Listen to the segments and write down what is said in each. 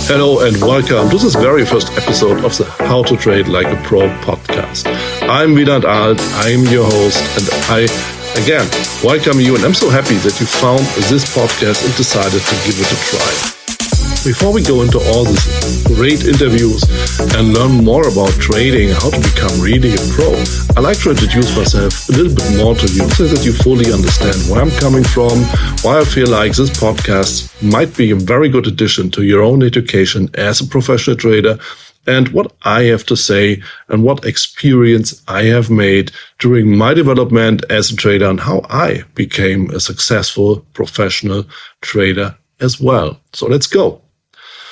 Hello and welcome to this very first episode of the How to Trade Like a Pro podcast. I'm Wieland Arlt, I'm your host, and I, again, welcome you, and I'm so happy that you found this podcast and decided to give it a try. Before we go into all these great interviews and learn more about trading, how to become really a pro, I like to introduce myself a little bit more to you so that you fully understand where I'm coming from, why I feel like this podcast might be a very good addition to your own education as a professional trader, and what I have to say and what experience I have made during my development as a trader and how I became a successful professional trader as well. So let's go.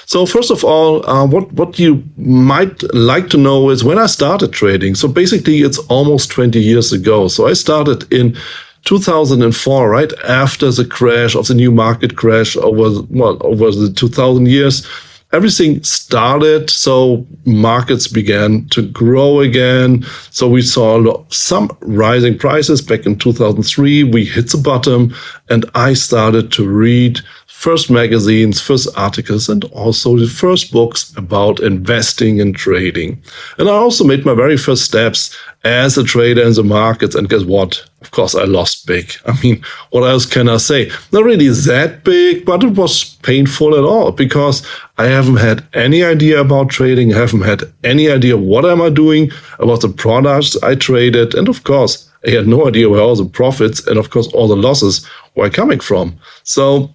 So first of all, what you might like to know is when I started trading. So basically, it's almost 20 years ago. So I started in 2004, right after the crash of the new market crash over the 2000 years. Everything started, so markets began to grow again. So we saw some rising prices back in 2003. We hit the bottom, and I started to read first magazines, first articles, and also the first books about investing and trading. And I also made my very first steps as a trader in the markets. And guess what? Of course, I lost big. I mean, what else can I say? Not really that big, but it was painful at all because I haven't had any idea about trading. I haven't had any idea what am I doing about the products I traded. And of course, I had no idea where all the profits and of course all the losses were coming from. So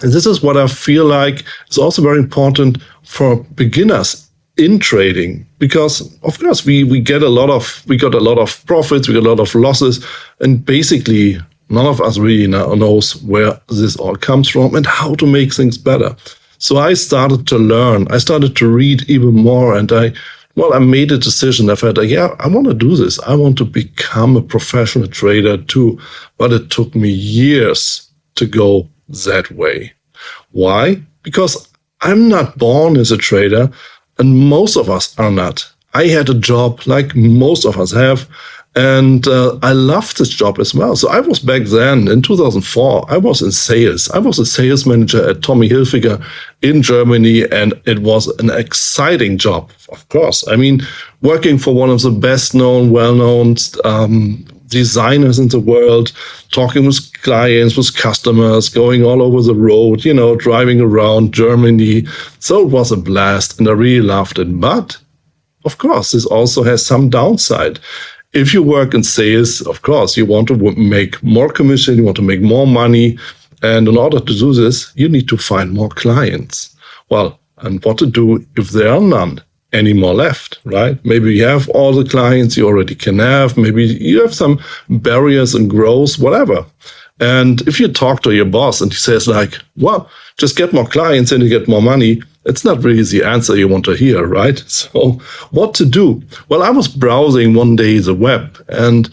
this is what I feel like is also very important for beginners in trading, because of course we got a lot of profits, we got a lot of losses, and basically none of us really knows where this all comes from and how to make things better. So I started to learn, I started to read even more, and I made a decision. I felt like, I want to do this. I want to become a professional trader too, but it took me years to go that way. Why? Because I'm not born as a trader, and most of us are not. I had a job like most of us have, and I loved this job as well. So I was back then, in 2004, I was in sales. I was a sales manager at Tommy Hilfiger in Germany, and it was an exciting job, of course. I mean, working for one of the best-known, well-known designers in the world, talking with clients, with customers, going all over the road, driving around Germany. So it was a blast, and I really loved it. But, of course, this also has some downside. If you work in sales, of course, you want to make more commission, you want to make more money. And in order to do this, you need to find more clients. Well, and what to do if there are none anymore left, right? Maybe you have all the clients you already can have. Maybe you have some barriers in growth, whatever. And if you talk to your boss and he says like, well, just get more clients and you get more money, it's not really the answer you want to hear, right? So what to do? Well, I was browsing one day the web, and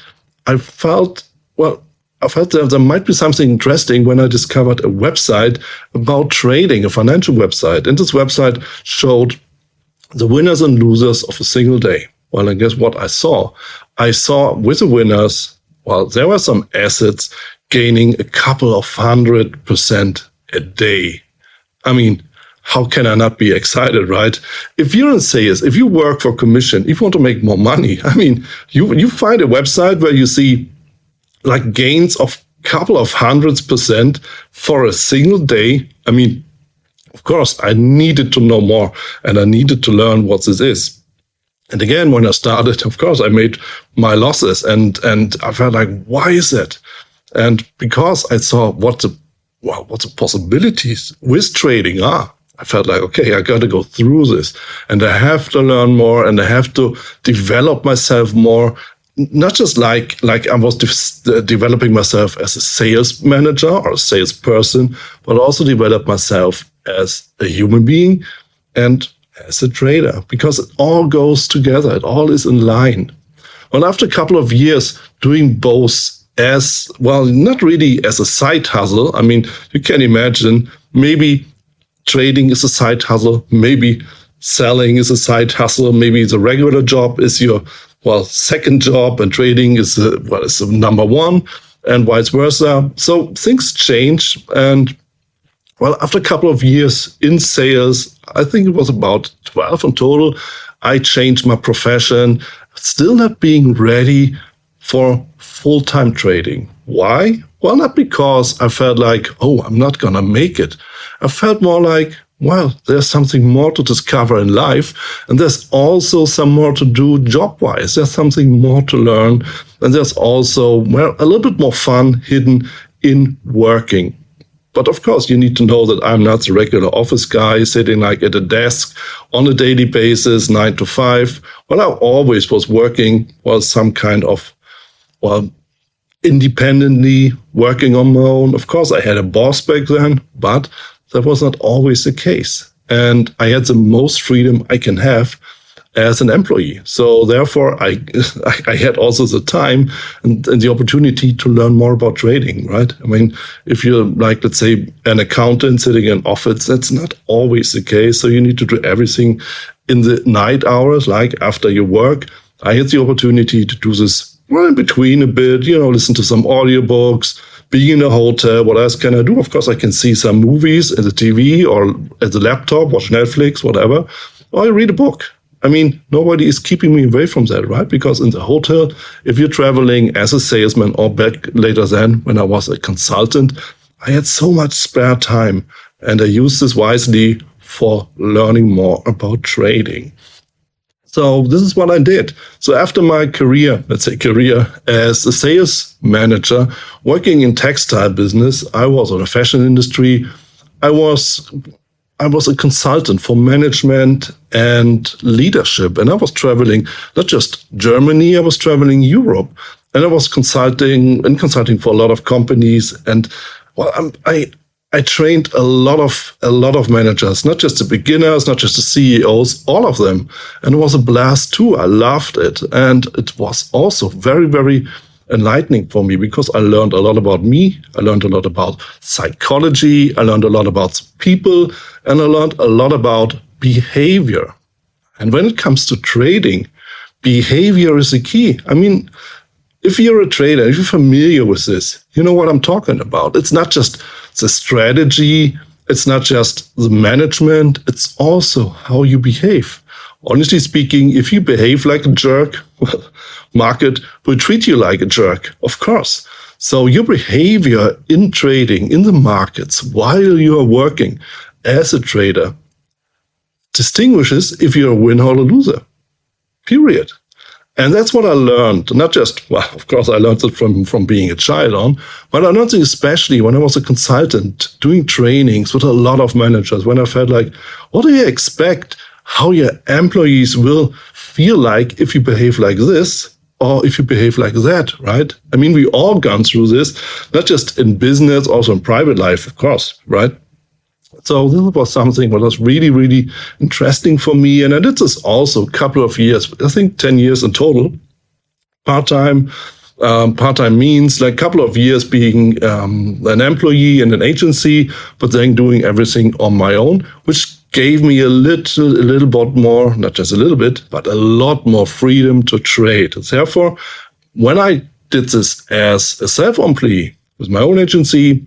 I felt that there might be something interesting when I discovered a website about trading, a financial website. And this website showed the winners and losers of a single day. Well, and guess what I saw? I saw with the winners, there were some assets gaining a couple of 100% a day. I mean, how can I not be excited, right? If you're in sales, if you work for commission, if you want to make more money, I mean, you find a website where you see like gains of a couple of 100% for a single day. I mean, of course, I needed to know more and I needed to learn what this is. And again, when I started, of course, I made my losses and I felt like, why is that? And because I saw what the possibilities with trading are, I felt like, okay, I got to go through this and I have to learn more and I have to develop myself more. Not just like I was developing myself as a sales manager or a salesperson, but also develop myself as a human being and as a trader, because it all goes together. It all is in line. Well, after a couple of years doing both as well, not really as a side hustle. I mean, you can imagine maybe trading is a side hustle, maybe selling is a side hustle, maybe the regular job is your second job and trading is number one, and vice versa. So things change, and after a couple of years in sales, I think it was about 12 in total, I changed my profession, still not being ready for full-time trading. Why? Well, not because I felt like, oh, I'm not going to make it. I felt more like, well, there's something more to discover in life, and there's also some more to do job-wise. There's something more to learn, and there's also, well, a little bit more fun hidden in working. But of course, you need to know that I'm not the regular office guy sitting like at a desk on a daily basis, 9 to 5. Well, I always was working, some kind of, independently working on my own. Of course, I had a boss back then, but that was not always the case. And I had the most freedom I can have as an employee. So therefore, I had also the time and the opportunity to learn more about trading, right? I mean, if you're like, let's say, an accountant sitting in an office, that's not always the case. So you need to do everything in the night hours, like after your work. I had the opportunity to do this in between a bit, listen to some audiobooks, being in a hotel. What else can I do? Of course, I can see some movies at the TV or at the laptop, watch Netflix, whatever, or I read a book. I mean, nobody is keeping me away from that, right? Because in the hotel, if you're traveling as a salesman or back later then when I was a consultant, I had so much spare time and I used this wisely for learning more about trading. So this is what I did. So after my career as a sales manager, working in textile business, I was in the fashion industry. I was a consultant for management and leadership. And I was traveling, not just Germany, I was traveling Europe. And I was consulting for a lot of companies. And I trained a lot of managers, not just the beginners, not just the CEOs, all of them. And it was a blast too. I loved it. And it was also very, very enlightening for me because I learned a lot about me. I learned a lot about psychology. I learned a lot about people, and I learned a lot about behavior. And when it comes to trading, behavior is the key. I mean, if you're a trader, if you're familiar with this, you know what I'm talking about. It's not just the strategy. It's not just the management. It's also how you behave. Honestly speaking, if you behave like a jerk, well, market will treat you like a jerk, of course. So your behavior in trading, in the markets, while you are working as a trader, distinguishes if you're a winner or a loser, period. And that's what I learned, not just, of course, I learned it from being a child on, but I learned it especially when I was a consultant doing trainings with a lot of managers, when I felt like, what do you expect how your employees will feel like if you behave like this or if you behave like that, right? I mean, we all gone through this, not just in business, also in private life, of course, right? So this was something that was really, really interesting for me. And I did this also a couple of years, I think 10 years in total, part-time. Part-time means like a couple of years being an employee in an agency, but then doing everything on my own, which gave me a little bit more, not just a little bit, but a lot more freedom to trade. Therefore, when I did this as a self-employee with my own agency,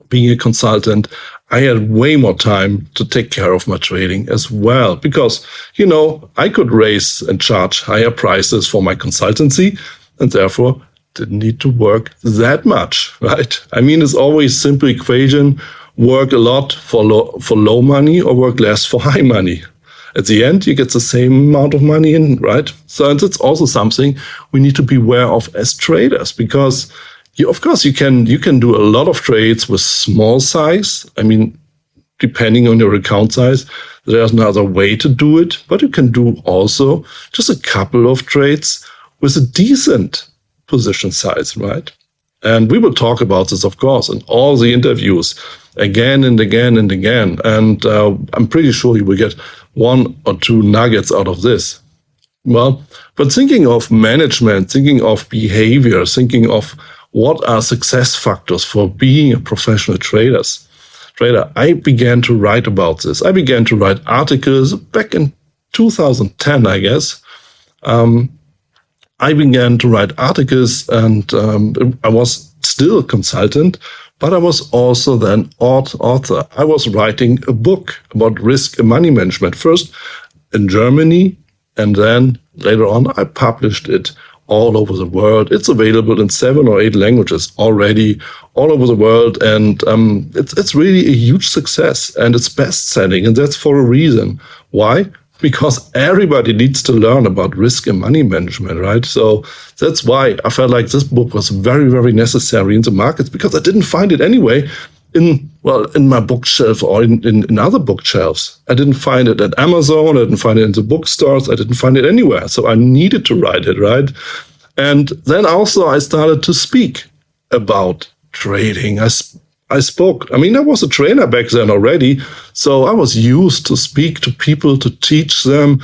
being a consultant, I had way more time to take care of my trading as well because, I could raise and charge higher prices for my consultancy and therefore didn't need to work that much, right? I mean, it's always a simple equation, work a lot for low money or work less for high money. At the end, you get the same amount of money in, right? So that's also something we need to be aware of as traders because of course, you can do a lot of trades with small size. I mean, depending on your account size, there's another way to do it. But you can do also just a couple of trades with a decent position size, right? And we will talk about this, of course, in all the interviews again and again and again. And I'm pretty sure you will get one or two nuggets out of this. Well, but thinking of management, thinking of behavior, thinking of what are success factors for being a professional trader, I began to write about this. I began to write articles back in 2010, I guess. I began to write articles and I was still a consultant, but I was also then author. I was writing a book about risk and money management, first in Germany, and then later on I published it all over the world. It's available in 7 or 8 languages already, all over the world, and it's really a huge success, and it's best-selling, and that's for a reason. Why? Because everybody needs to learn about risk and money management, right? So that's why I felt like this book was very, very necessary in the markets, because I didn't find it anyway in my bookshelf or in other bookshelves. I didn't find it at Amazon, I didn't find it in the bookstores, I didn't find it anywhere. So I needed to write it, right? And then also I started to speak about trading. I spoke. I mean, I was a trainer back then already, so I was used to speak to people, to teach them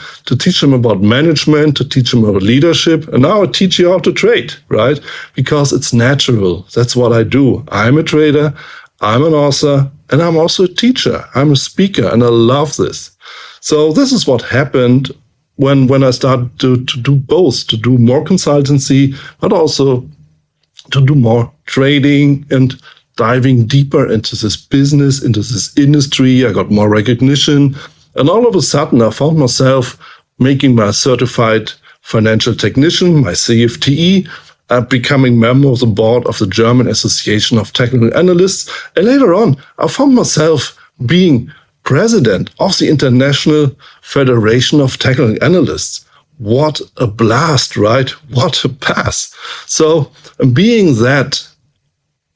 about management, to teach them about leadership. And now I teach you how to trade, right? Because it's natural. That's what I do. I'm a trader, I'm an author, and I'm also a teacher. I'm a speaker, and I love this. So this is what happened when I started to do both, to do more consultancy, but also to do more trading and diving deeper into this business, into this industry. I got more recognition. And all of a sudden, I found myself making my certified financial technician, my CFTE, becoming member of the board of the German Association of Technical Analysts. And later on, I found myself being president of the International Federation of Technical Analysts. What a blast, right? What a pass. So being that,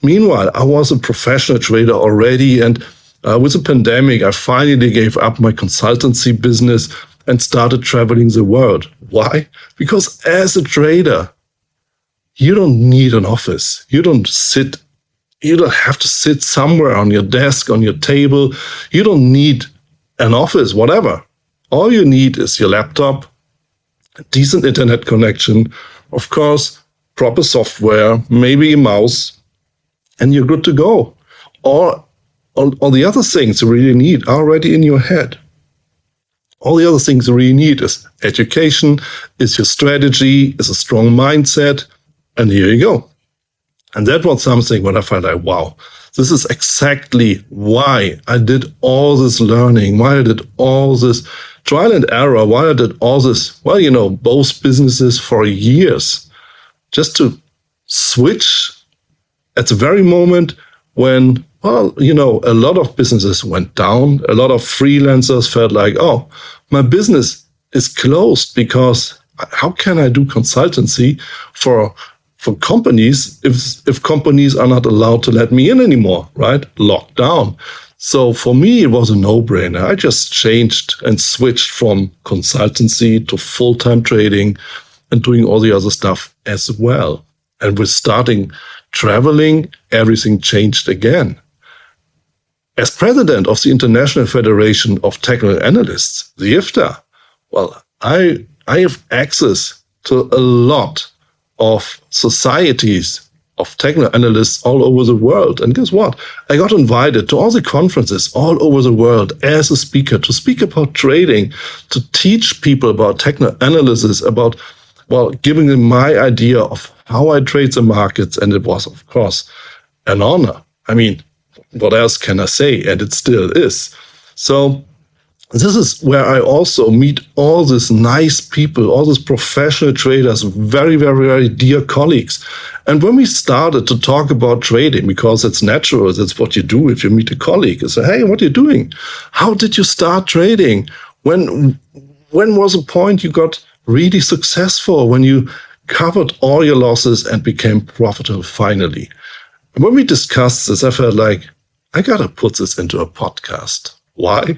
meanwhile, I was a professional trader already, and with the pandemic, I finally gave up my consultancy business and started traveling the world. Why? Because as a trader, you don't need an office. You don't have to sit somewhere on your desk, on your table. You don't need an office, whatever. All you need is your laptop, a decent internet connection, of course, proper software, maybe a mouse, and you're good to go. Or all the other things you really need are already in your head. All the other things you really need is education, is your strategy, is a strong mindset, and here you go. And that was something when I felt like, wow, this is exactly why I did all this learning, why I did all this trial and error, why I did all this, both businesses for years, just to switch at the very moment when, a lot of businesses went down. A lot of freelancers felt like, oh, my business is closed because how can I do consultancy for companies if companies are not allowed to let me in anymore, right? Locked down. So for me, it was a no-brainer. I just changed and switched from consultancy to full-time trading and doing all the other stuff as well. And with starting traveling, everything changed again. As president of the International Federation of Technical Analysts, the IFTA, well, I have access to a lot of societies of technical analysts all over the world. And guess what? I got invited to all the conferences all over the world as a speaker to speak about trading, to teach people about technical analysis, about, giving them my idea of how I trade the markets. And it was, of course, an honor. I mean, what else can I say? And it still is. So this is where I also meet all these nice people, all these professional traders, very, very, very dear colleagues. And when we started to talk about trading, because it's natural, that's what you do if you meet a colleague, you say, hey, what are you doing? How did you start trading? When was the point you got really successful, when you covered all your losses and became profitable finally? And when we discussed this, I felt like, I got to put this into a podcast. Why?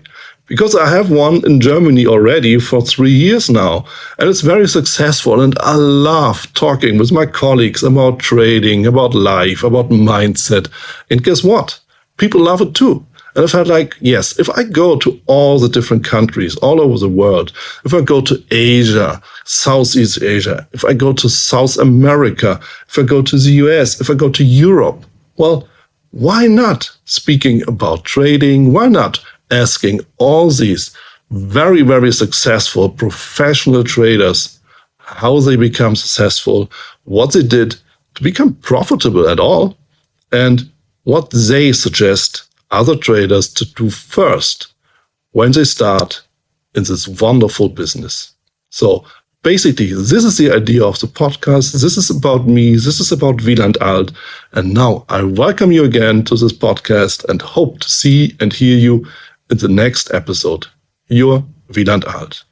Because I have one in Germany already for 3 years now, and it's very successful. And I love talking with my colleagues about trading, about life, about mindset. And guess what? People love it too. And I felt like, yes, if I go to all the different countries all over the world, if I go to Asia, Southeast Asia, if I go to South America, if I go to the US, if I go to Europe, well, why not speaking about trading? Why not asking all these very, very successful professional traders how they become successful, what they did to become profitable at all? And what they suggest other traders to do first when they start in this wonderful business. So basically, this is the idea of the podcast. This is about me. This is about Wieland Arlt. And now I welcome you again to this podcast and hope to see and hear you in the next episode. Your Wieland Arlt.